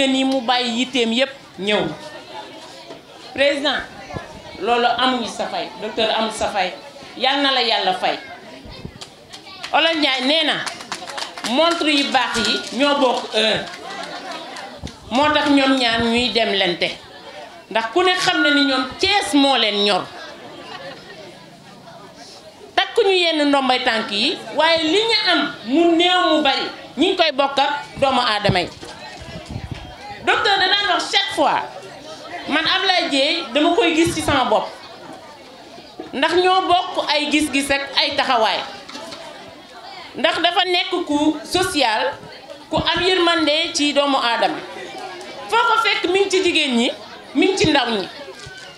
nga nii mu bàyyi yitteem yépp ñëw président loolu amuñu sa fay docteur amul sa fay yal na la yàlla fay Olof Njaay nee na montre yu baax yi ñoo bokk heure moo tax ñoom ñaar ñuy dem lente ndax ku ne xam na ni ñoom Cees moo leen ñor takkuñu yenn ndombay tànk yi waaye li ñu am mu néew mu bari ñi ngi koy bokk ak doomu aadama yi docteur da daan wax chaque fois man Ablaye Dieye dama koy gis ci sama bopp ndax ñoo bokk ay gis-gis ak ay taxawaay ndax dafa nekk ku social ku am yërmande ci doomu aadama foo ko fekk mi ngi ci jigéen ñi mi ngi ci ndaw ñi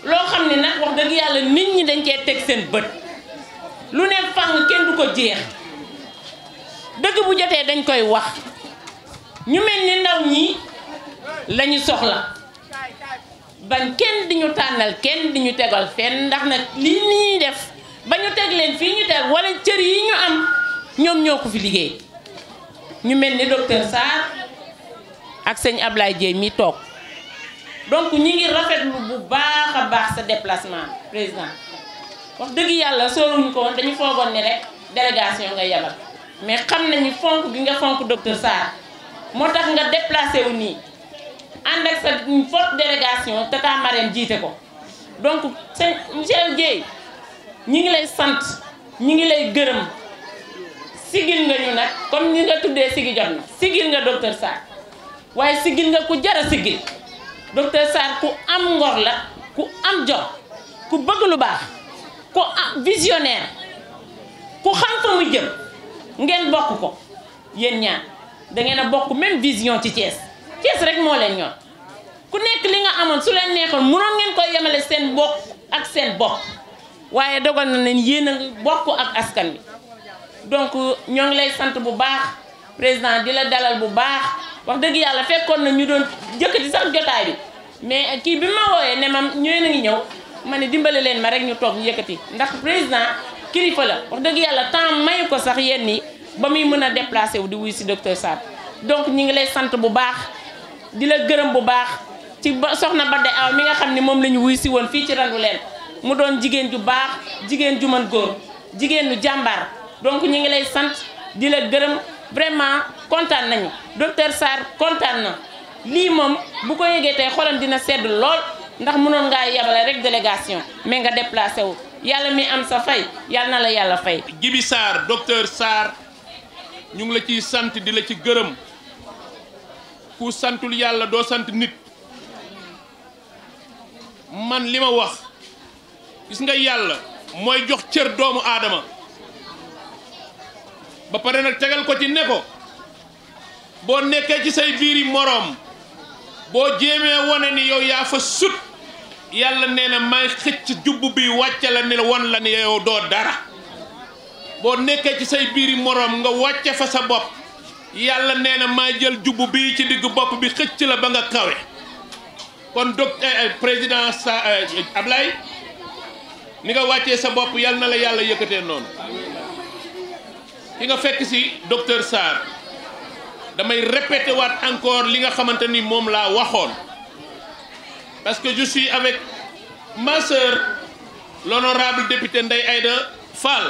loo xam ne nag wax dëgg yàlla nit ñi dañ cee teg seen bët lu ne fang kenn du ko jeex dëgg bu jotee dañ koy wax ñu mel ni ndaw ñi lañu soxla bañ kenn di ñu tànnal kenn di ñu tegal fenn ndax nag lii ñuy def ba ñu teg leen fii ñu teg wala cër yi ñu am ñoom ñoo ko fi liggéey ñu mel ni docteur Sarr ak sëñ Ablaye Dieye mi toog donc ñi ngi rafetlu bu baax a baax sa déplacement président wax dëgg yàlla sóoruñu ko woon dañu foogoon ni rek délégation nga yabal mais xam nañu fonk gi nga fonk docteur Sarr moo tax nga déplacé wu nii ànd ak sa forte délégation te taa Marème jiite ko donc sëñ monsieur Dieye ñi ngi lay sant ñi ngi lay gërëm sigil nga ñu nag comme ni nga tuddee sigi jot na sigil nga docteur Sarr waaye sigil nga ku jara sigil docteur Sarr ku am ngor la ku am jom ku bëgg lu baax ku am visionnaire ku xam fa mu jëm ngeen bokk ko yéen ñaar da ngeen a bokk même vision ci Thiès Thiès rek moo leen ñor ku nekk li nga amoon su leen neexoon mënoon ngeen koy yemale seen bokk ak seen bopp waaye dogal na leen yéen a ngi bokk ak askan bi donc ñoo ngi lay sant bu baax président di la dalal bu baax wax dëgg yàlla fekkoon na ñu doon jëkkati sax jotaay bi mais kii bi ma wooyee ne ma ñëwee na ngi ñëw ma ne dimbale leen ma rek ñu toog ñu yëkkati ndax président kilifa la wax dëgg yàlla temps mayu ko sax yéen nii ba muy mën a déplacé wu di wuy si docteur Sarr donc ñi ngi lay sant bu baax di la gërëm bu baax ci soxna Bade Aw mi nga xam ne moom la ñu wuy si woon fii ci randu leen mu doon jigéen ju baax jigéen ju mën góor jigéen lu jàmbaar donc ñi ngi lay sant di la gërëm vraiment kontaan nañu docteur Sarr kontaan na lii moom bu ko yëgee tey xolam dina sedd lool ndax mënoon ngaa yabale rek délégation mais nga déplacé wu yàlla mi am sa fay yàlla na la yàlla fay. Djibi Sarr docteur Sarr ñu ngi la ciy sant di la ci gërëm ku santul yàlla doo sant nit man li ma wax gis nga yàlla mooy jox cër doomu aadama ba pare nag tegal ko ci ne ko boo nekkee ci say biiri moroom boo jéemee wane ni yow yaa fa sut yàlla nee na may xëcc jubb bi wàcce la ni won la ni yow doo dara boo nekkee ci say biiri moroom nga wàcce fa sa bopp yàlla nee na may jël jubb bi ci digg bopp bi xëcc la ba nga kawe kon président Ablaye ni nga wàccee sa bopp yàlla na la yàlla yëkkatee noonu ki nga fekk ci docteur Sarr damay répéter waat encore li nga xamante ni moom laa waxoon parce que je suis avec ma sœur l'honorable député Ndeye Aïda Fall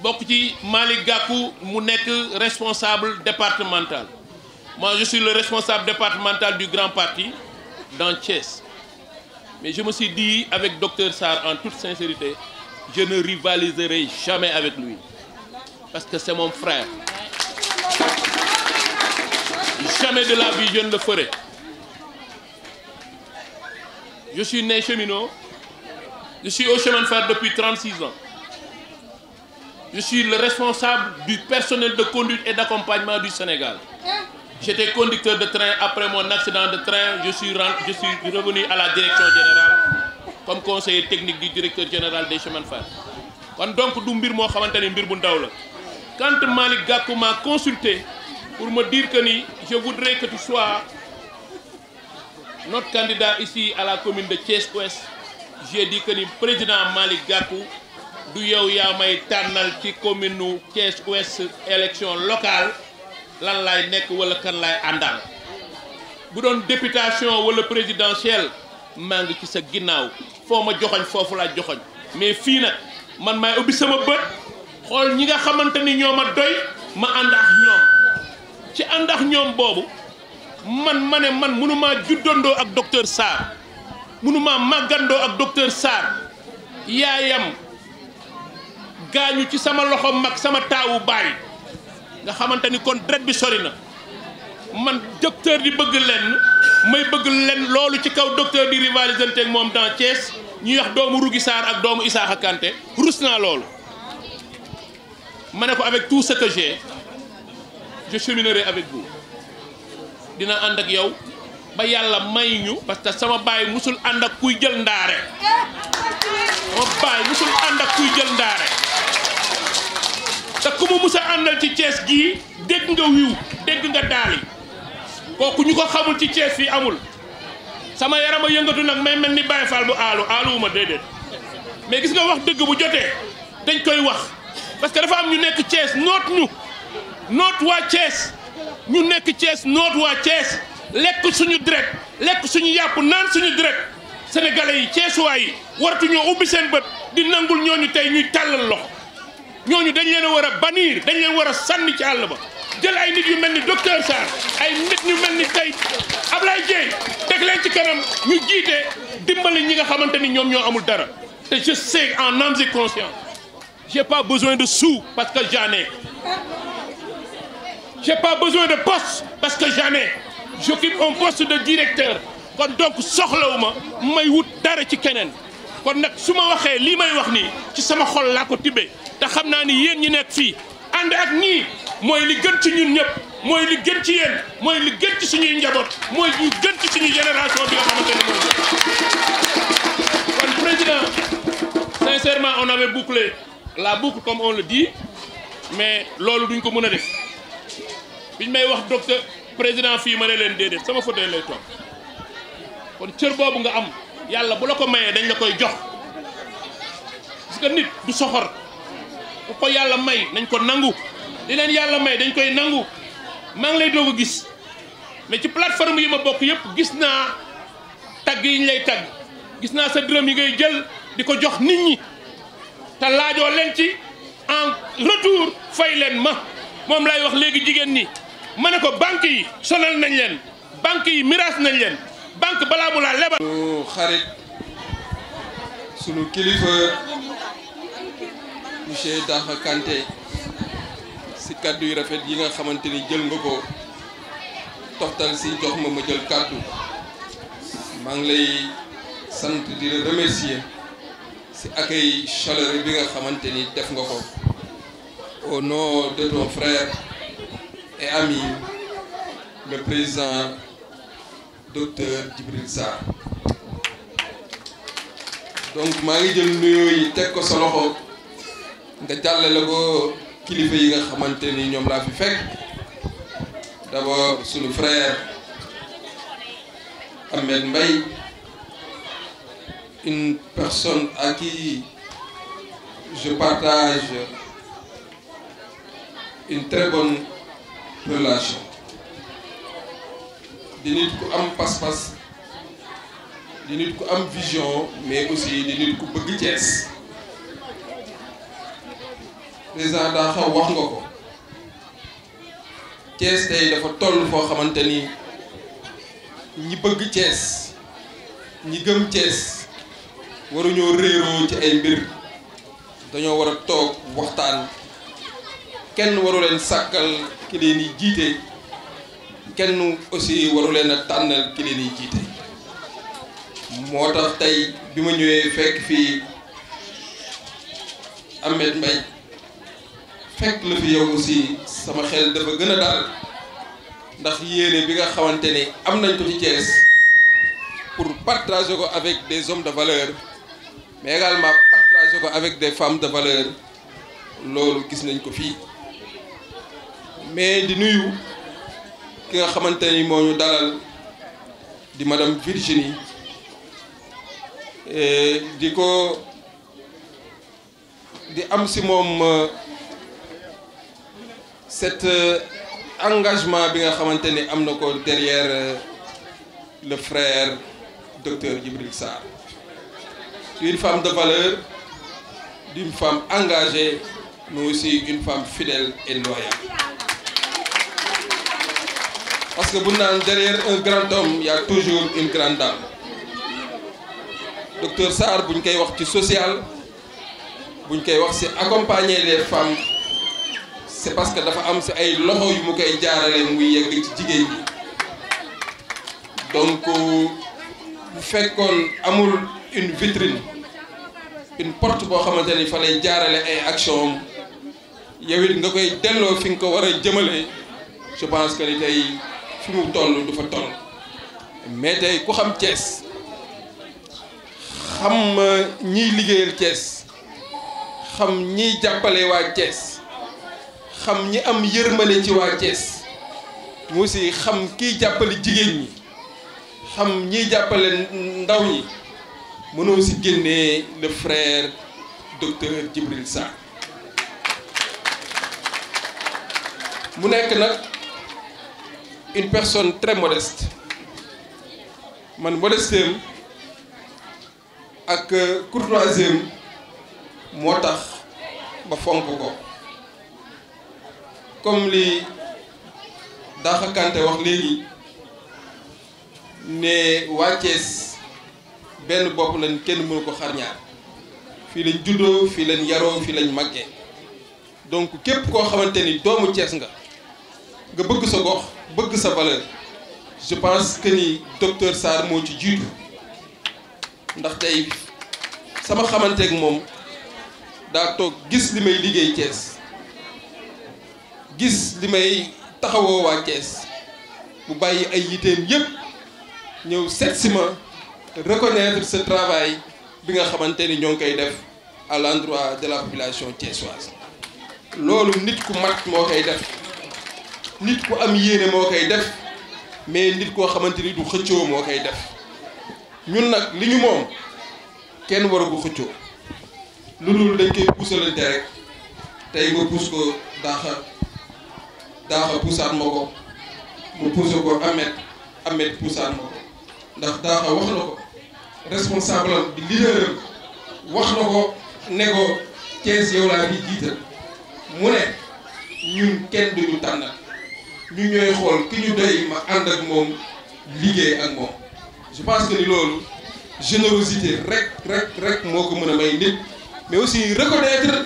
bokk ci Malick Gakou mu nekk responsable départemental moi je suis le responsable départemental du grand parti dans Thiès mais je me suis dit avec docteur Sarr en toute sincérité je ne rivaliserai jamais avec lui parce que c'est mon frère. Jamais de la vie je ne le ferai. Je suis né cheminot. Je suis au chemin de fer depuis 36 ans. Je suis le responsable du personnel de conduite et d'accompagnement du Sénégal. J'étais conducteur de train. Après mon accident de train, je suis revenu à la direction générale comme conseiller technique du directeur général des chemins de fer. Donc, du mbir moo xamante ni mbir bu ndaw la. Quand Malick Gakou m'a consulté pour me dire que je voudrais que tu sois notre candidat ici à la commune de Thiès-Ouest, j'ai dit que président Malick Gakou du yow yaa may tànnal ci commune Thiès-Ouest élection locale lan laay nekk wala kan laay àndal bu doon députation wala présidentielle maa ngi ci sa ginnaaw foo ma joxoñ foofu laa joxoñ mais fii nag man maay ubbi sama bët xool ñi nga xamante ni ñoo ma doy ma ànd ak ñoom ci ànd ak ñoom boobu man ma ne man mënumaa juddandoo ak docteur Sarr mënumaa màggandoo ak docteur Sarr yaayam gaañu ci sama loxo mag sama taawu baay nga xamante ni kon deret bi sori na man docteur di bëgg lenn may bëgg lenn loolu ci kaw docteur di rivalisante ak moom dans Thiès ñuy wax doomu Rougui Sarr ak doomu Issakha Kanté rus naa loolu ma ne ko avec tout ce que j'ai je cheminerai avec vous dina ànd ak yow ba yàlla may ñu parce que sama baay musul ànd ak kuy jël ndaare sama baay musul ànd ak kuy jël ndaare te ku mu musa àndal ci Thiès gii dégg nga wiw dégg nga daali kooku ñu ko xamul ci Thiès fii amul sama yaram a yëngatu nag may mel ni Baye Fall bu aaluwuma déedéet mais gis nga wax dëgg bu jotee dañ koy wax parce que dafa am ñu nekk Thiès noot waa Thiès ñu nekk Thiès noot waa Thiès lekk suñu deret lekk suñu yàpp naan suñu deret sénégalais yi Thiessois yi waratuñoo ubbi seen bët di nangul ñooñu tey ñuy tàllal loxo ñooñu dañ leen a war a bannir dañ leen war a sànni ci àll ba jël ay nit yu mel ni docteur Sarr ay nit ñu mel ni tey Ablaye Dieye teg leen ci kanam ñu jiite dimbali ñi nga xamante ni ñoom ñoo amul dara te je sais en âme et conscience j'ai pas besoin de sous parce que j'en ai j'ai pas besoin de poste parce que j'en ai j'occupe un poste de directeur kon donc soxlawuma may wut dara ci keneen kon nag su ma waxee lii may wax nii ci sama xol laa ko tibbee te xam naa ni yéen ñi nekk fii ànd ak ñii mooy li gën ci ñun ñëpp mooy li gën ci yéen mooy li gën ci suñuy njaboot mooy li gën ci suñuy génération bi nga xamante ne mooy kon président sincèrement on avait bouclé la boucle comme on le dit mais loolu duñ ko mën a def biñ may wax docteur président fii ma ne leen déedéet sama fauteuil lay toog kon cër boobu nga am yàlla bu la ko mayee dañ la koy jox parce que nit du soxor bu ko yàlla may nañ ko nangu li leen yàlla may dañ koy nangu maa ngi lay doog a gis mais ci plateforme yi ma bokk yëpp gis naa tagg yi ñu lay tagg gis naa sa dërëm yi ngay jël di ko jox nit ñi te laajoo leen ci en retour fay leen ma moom lay wax léegi jigéen ñi ma ne ko banque yi sonal nañ leen banque yi miraas nañ leen banque balaa mu laa lebal. sunu xarit sunu kilifa monsieur Issakha Kanté si kaddu yu rafet yi nga xamante ni jël nga ko toxtal si jox ma jël kaddu maa ngi lay sant di la remercier si accueil chaleureux bi nga xamante ni def nga ko au nom de ton frère et ami le président docteur Djibril Sarr donc maa ngi jël nuyoo yi teg ko sa loxo nga jàllale ko kilifa yi nga xamante ni ñoom laa fi fekk d'abord sunu frère Ahmed Mbaye une personne à qui je partage une très bonne relation di nit ku am pas-pas di nit ku am vision mais aussi di nit ku bëgg Thiès président daa xaw wax nga ko Thiès tey dafa toll foo xamante ni ñi bëgg Thiès ñi gëm Thiès waruñoo réeroo ci ay mbir dañoo war a toog waxtaan kenn waru leen sàkkal ki leen yi jiite kenn aussi waru leen a tànnal ki leen yi jiite moo tax tey bi ma ñëwee fekk fii Ahmed Mbaye fekk la fi yow aussi sama xel dafa gën a dal ndax yéene bi nga xamante ni am nañ ko ci Thiès pour partager ko avec des hommes de valeur mais également partager ko avec des femmes de valeur loolu gis nañ ko fii mais di nuyu ki nga xamante ni moo ñu dalal di madame Virginie di ko di am si moom cet engagement bi nga xamante ni am na ko derrière le frère docteur Djibril Sarr. Une femme de valeur, d'une femme engagée, mais aussi une femme fidèle et loyale. Parce que derrière un grand homme, il y a toujours une grande dame. Docteur Sarr, bu ñu koy wax ci social, bu ñu koy wax ci accompagner les femmes, c'est parce que dafa am ci ay loxo yu mu koy jaarale muy yegg ci jigéen ñi. Donc bu fekkoon amul une vitrine, une porte boo xamante ni fa lay jaarale ay action yow it nga koy delloo fi nga ko war a jëmale, je pense que ni tey fi mu toll du fa toll. Mais tey ku xam Thiès xam ñiy liggéeyal Thiès, xam ñiy jàppale waa Thiès, xam ñi am yërmale ci waa Thiès, mu aussi xam kiy jàppale jigéen ñi, xam ñiy jàppale ndaw ñi, mënoo si génnee le frère docteur Djibril Sarr. mu nekk nag une personne très modeste, man modestem ak courtoisie moo tax ba fonk ko. comme li Daxa Kanté wax léegi ne waa Thiès benn bopp lañ, kenn mënu ko xar ñaar, fii lañ juddoo, fii lañ yaroo, fii lañ màggee. donc képp koo xamante ni doomu Thiès nga bëgg sa gox, bëgg sa valeur, je pense que ni docteur Sarr moo ci jiitu. ndax tey sama xamanteeg moom daa toog gis li may liggéey Thiès, gis li may taxawoo waa Thiès, bu bàyyi ay yiteem yépp ñëw seet si ma, reconnaître ce travail bi nga xamante ni ñoo ngi koy def à l'endroit de la population thiessoise. loolu nit ku mat moo koy def, nit ku am yéene moo koy def, mais nit koo xamante ni du xëccoo moo koy def. ñun nag li ñu moom kenn waru ko xëccoo, lu dul dañ koy puusalante rek. tey nga puus ko Daxa puusaat ma ko, mu puuse ko Ahmed puusaat ma ko, ndax Daxa wax na ko, responsable am di leader wax na ko ne ko Thiès yow laa fi jiital. mu ne ñun kenn duñu tànnal, ñu ñooy xool ki ñu doy ma ànd ak moom, liggéey ak moom. je pense que ni loolu générosité rek moo ko mën a may nit, mais aussi reconnaître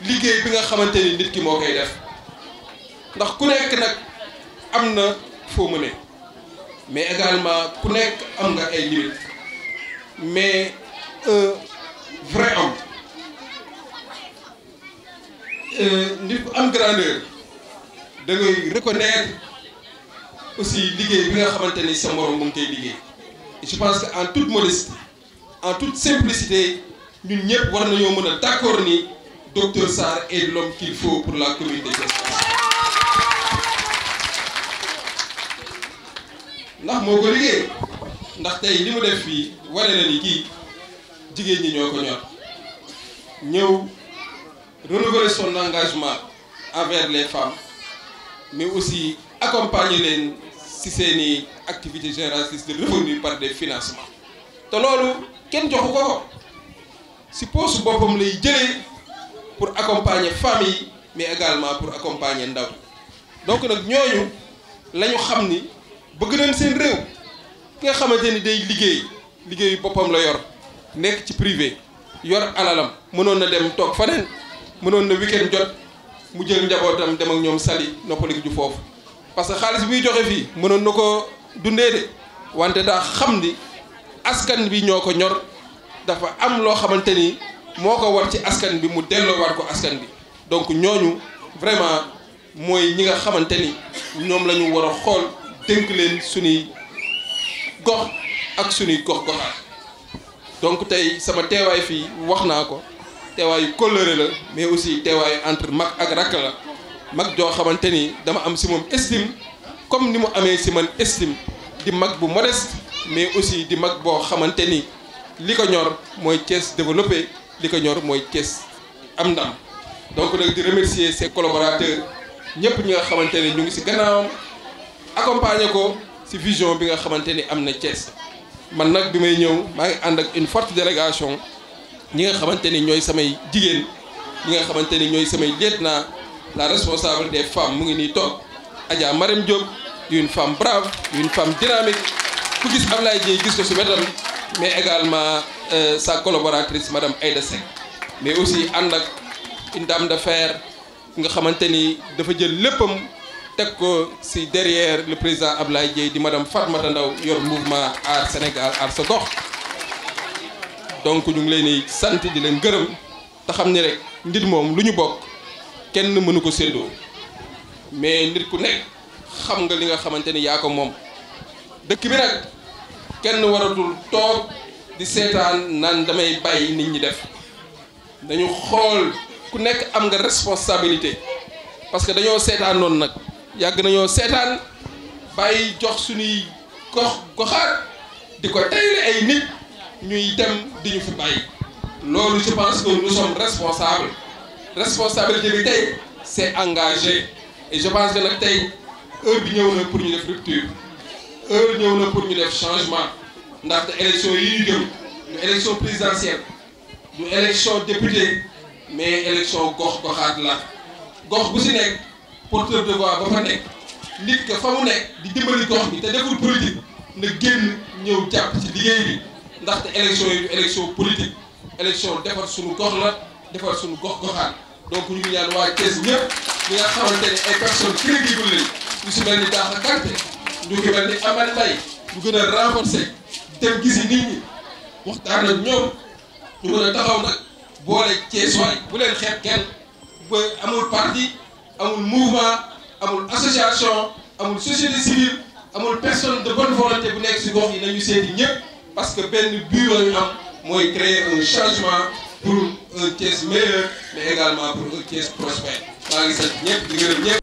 liggéey bi nga xamante ni nit ki moo koy def. ndax ku nekk nag am na foo mëne, mais également ku nekk am nga ay limites. mais un vrai homme, nit ku am grandeur, da ngay reconnaître aussi liggéey bi nga xamante ni sa morom mu ngi koy liggéey. je pense que en toute modestie, en toute simplicité, ñun ñëpp war nañoo mën a d'accord ni docteur Sarr est l'homme qu'il faut pour la commune de Thiès. ndax moo ko liggéey, ndax tey li mu def fii wane na ni kii jigéen ñi ñoo ko ñor. ñëw renouveler son engagement envers les femmes, mais aussi accompagner leen ci seeni activités génératrices de revenus par des financements. te loolu kenn joxu ko ci poche boppam lay jëlee pour accompagner femmes yi, mais également pour accompagner ndaw. donc nag ñooñu la ñu xam ni bëgg nañ seen réew. ki nga xamante ni day liggéeyu boppam la yor, nekk ci privé, yor alalam, mënoon na dem toog faneen, mënoon na week-end jot mu jël njabootam dem ak ñoom Saly noppaliku ju foofu. parce que xaalis biy joxe fii mënoon na ko dundee de, wante daa xam ni askan bi ñoo ko ñor, dafa am loo xamante ni moo ko war ci askan bi, mu delloo war ko askan bi. donc ñooñu vraiment mooy ñi nga xamante ni ñoom la ñu war a xool dénk leen suñuy gox ak suñuy gox-goxaat. donc tey sama teewaay fii wax naa ko, teewaayu kóllëre la, mais aussi teewaayu entre mag ak rakk la. mag joo xamante ni dama am si moom estime comme ni mu amee si man estime, di mag bu modeste, mais aussi di mag boo xamante ni li ko ñor mooy Thiès développé, li ko ñor mooy Thiès am ndam. donc nag di remercier ses collaborateurs ñëpp ñi nga xamante ne ñu ngi si gannaawam, accompagner ko ci vision bi nga xamante ni am na Thiès. man nag bi may ñëw maa ngi ànd ak une forte délégation ñi nga xamante ni ñooy samay jigéen ñi nga xamante ni ñooy samay lieutenant la responsable des femmes mu ngi nii toog Adja Marème Diop di une femme brave di une femme dynamique ku gis Ablaye Dieye gis ko ci wetam mais également sa collaboratrice madame Aïda Seck mais aussi ànd ak une dame de fer nga xamante ni dafa jël léppam teg ko ci derrière le président Ablaye Dieye di madame Fatmata Ndaw yor mouvement Aar Sénégal Aar sa gox donc ñu ngi leen di sant di leen gërëm te xam ni rek nit moom lu ñu bokk kenn mënu ko séddoo mais nit ku nekk xam nga li nga xamante ni yaa ko moom dëkk bi nag kenn waratul toog di seetaan naan damay bàyyi nit ñi def dañu xool ku nekk am nga responsabilité parce que dañoo seetaan noonu nag yàgg nañoo seetaan bàyyi jox suñuy goxaat di ko tayle ay nit ñuy dem di ñu fi bàyyi loolu je pense que nous sommes responsables responsabilité bi tey c'est engagé et je pense que nag tey heure bi ñëw na pour ñu def rupture heure ñëw na pour ñu def changement ndaxte élection yi ñu jëm du élection présidentielle du élection député mais élection gox-goxaat la gox bu si nekk porteur de voix ba fa nekk nit ka fa mu nekk di dimbali gox bi te deful politique na génn ñëw jàpp ci liggéey bi ndaxte élection yi du élection politique élection defar suñu gox la defar suñu gox-goxaat donc ñu ngi ñaan waa Thiès ñëpp ñi nga xamante ne ay personnes crédibles lañ ñu si mel ni Daxa Kanté ñu ngi mel ni Amal Mbaye ñu gën a renforcer dem gisi nit ñi waxtaan ak ñoom ñu mën a taxaw nag boole Thiès waay bu leen xeeb kenn ba amul parti amul mouvement amul association amul société civile amul personne de bonne volonté bu nekk si gox yi nañu seeti ñëpp parce que benn but la ñu am mooy créer un changement pour un Thiès meilleur mais également pour un Thiès prospère maa ngi sant ñëpp di gërëm ñëpp.